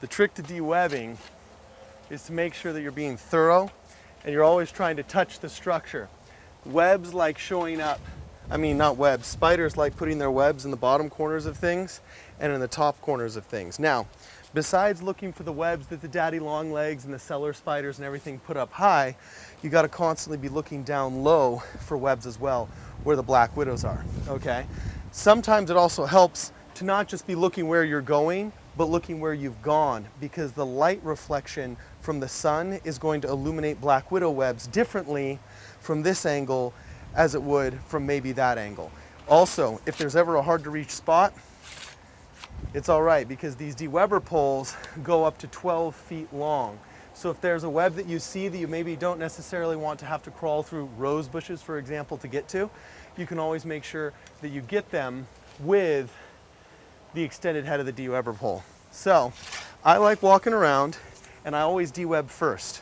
The trick to de-webbing is to make sure that you're being thorough and you're always trying to touch the structure. Webs like showing up, not webs, spiders like putting their webs in the bottom corners of things and in the top corners of things. Now, besides looking for the webs that the daddy long legs and the cellar spiders and everything put up high, you got to constantly be looking down low for webs as well, where the black widows are, okay? Sometimes it also helps to not just be looking where you're going, but looking where you've gone, because the light reflection from the sun is going to illuminate black widow webs differently from this angle as it would from maybe that angle. Also, if there's ever a hard to reach spot, it's all right, because these de-webber poles go up to 12 feet long. So if there's a web that you see that you maybe don't necessarily want to have to crawl through rose bushes, for example, to get to, you can always make sure that you get them with the extended head of the de-webber pole. So I like walking around and I always de-web first.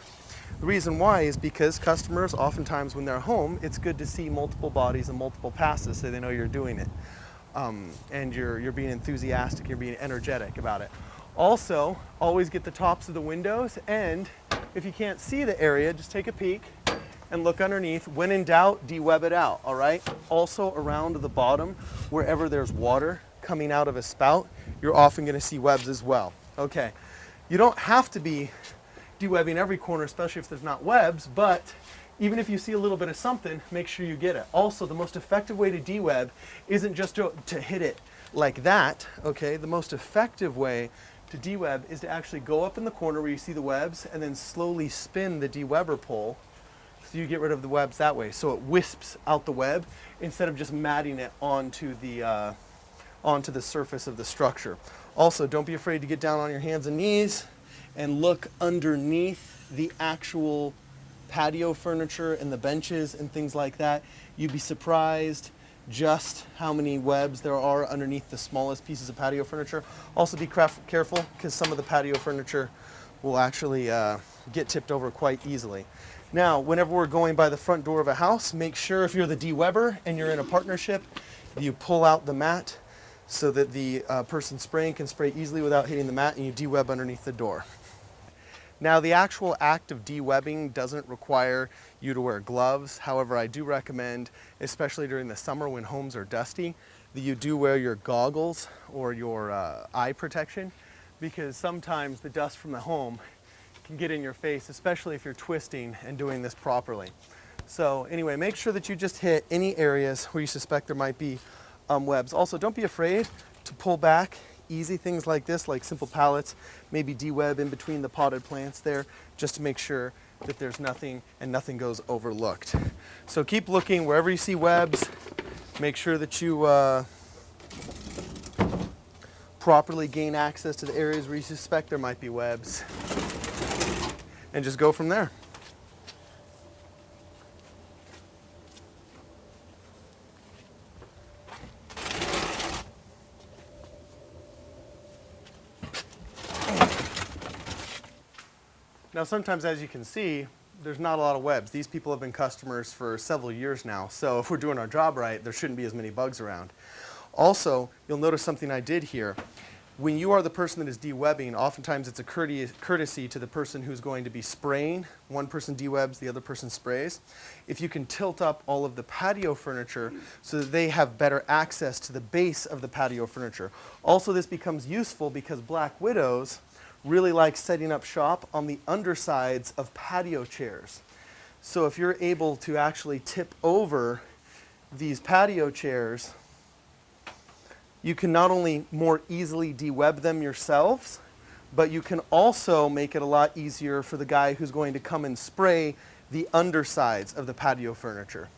The reason why is because customers, oftentimes when they're home, it's good to see multiple bodies and multiple passes so they know you're doing it. And you're being enthusiastic, you're being energetic about it. Also, always get the tops of the windows, and if you can't see the area, just take a peek and look underneath. When in doubt, de-web it out, all right? Also around the bottom, wherever there's water coming out of a spout, you're often gonna see webs as well. Okay, you don't have to be de-webbing every corner, especially if there's not webs, but even if you see a little bit of something, make sure you get it. Also, the most effective way to de-web isn't just to hit it like that, okay? The most effective way to de-web is to actually go up in the corner where you see the webs and then slowly spin the de-webber pole so you get rid of the webs that way. So it wisps out the web instead of just matting it onto the surface of the structure. Also, don't be afraid to get down on your hands and knees and look underneath the actual patio furniture and the benches and things like that. You'd be surprised just how many webs there are underneath the smallest pieces of patio furniture. Also be careful, because some of the patio furniture will actually get tipped over quite easily. Now, whenever we're going by the front door of a house, make sure if you're the de-webber and you're in a partnership, you pull out the mat so that the person spraying can spray easily without hitting the mat, and you de-web underneath the door. Now, the actual act of de-webbing doesn't require you to wear gloves. However, I do recommend, especially during the summer when homes are dusty, that you do wear your goggles or your eye protection, because sometimes the dust from the home can get in your face, especially if you're twisting and doing this properly. So anyway, make sure that you just hit any areas where you suspect there might be webs. Also, don't be afraid to pull back easy things like this, like simple pallets, maybe de-web in between the potted plants there, just to make sure that there's nothing and nothing goes overlooked. So keep looking wherever you see webs. Make sure that you properly gain access to the areas where you suspect there might be webs, and just go from there. Now, sometimes, as you can see, there's not a lot of webs. These people have been customers for several years now, so if we're doing our job right, there shouldn't be as many bugs around. Also, you'll notice something I did here. When you are the person that is de-webbing, oftentimes it's a courtesy to the person who's going to be spraying. One person de-webs, the other person sprays. If you can tilt up all of the patio furniture so that they have better access to the base of the patio furniture. Also, this becomes useful because black widows really like setting up shop on the undersides of patio chairs. So if you're able to actually tip over these patio chairs, you can not only more easily de-web them yourselves, but you can also make it a lot easier for the guy who's going to come and spray the undersides of the patio furniture.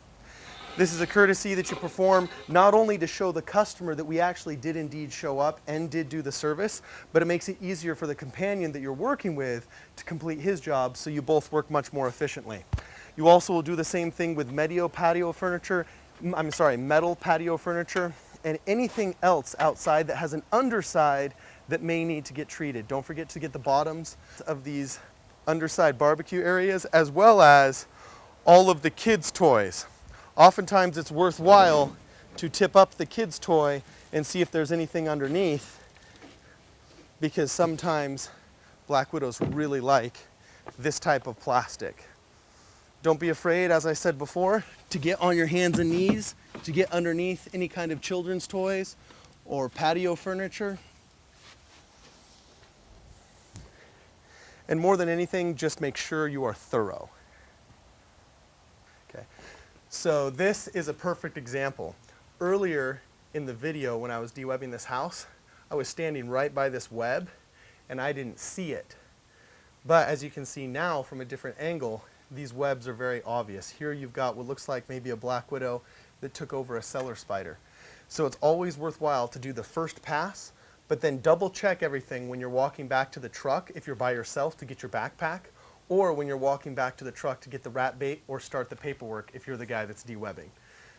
This is a courtesy that you perform not only to show the customer that we actually did indeed show up and did do the service, but it makes it easier for the companion that you're working with to complete his job, so you both work much more efficiently. You also will do the same thing with metal patio furniture, and anything else outside that has an underside that may need to get treated. Don't forget to get the bottoms of these underside barbecue areas, as well as all of the kids' toys. Oftentimes it's worthwhile to tip up the kid's toy and see if there's anything underneath, because sometimes Black widows really like this type of plastic. Don't be afraid, as I said before, to get on your hands and knees, to get underneath any kind of children's toys or patio furniture. And more than anything, just make sure you are thorough. Okay, so this is a perfect example. Earlier in the video when I was de-webbing this house, I was standing right by this web and I didn't see it. But as you can see now from a different angle, these webs are very obvious. Here you've got what looks like maybe a black widow that took over a cellar spider. So it's always worthwhile to do the first pass, but then double check everything when you're walking back to the truck if you're by yourself to get your backpack, or when you're walking back to the truck to get the rat bait or start the paperwork if you're the guy that's de-webbing.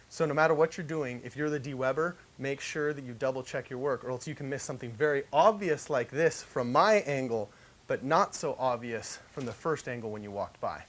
So no matter what you're doing, if you're the de-webber, make sure that you double check your work, or else you can miss something very obvious like this from my angle, but not so obvious from the first angle when you walked by.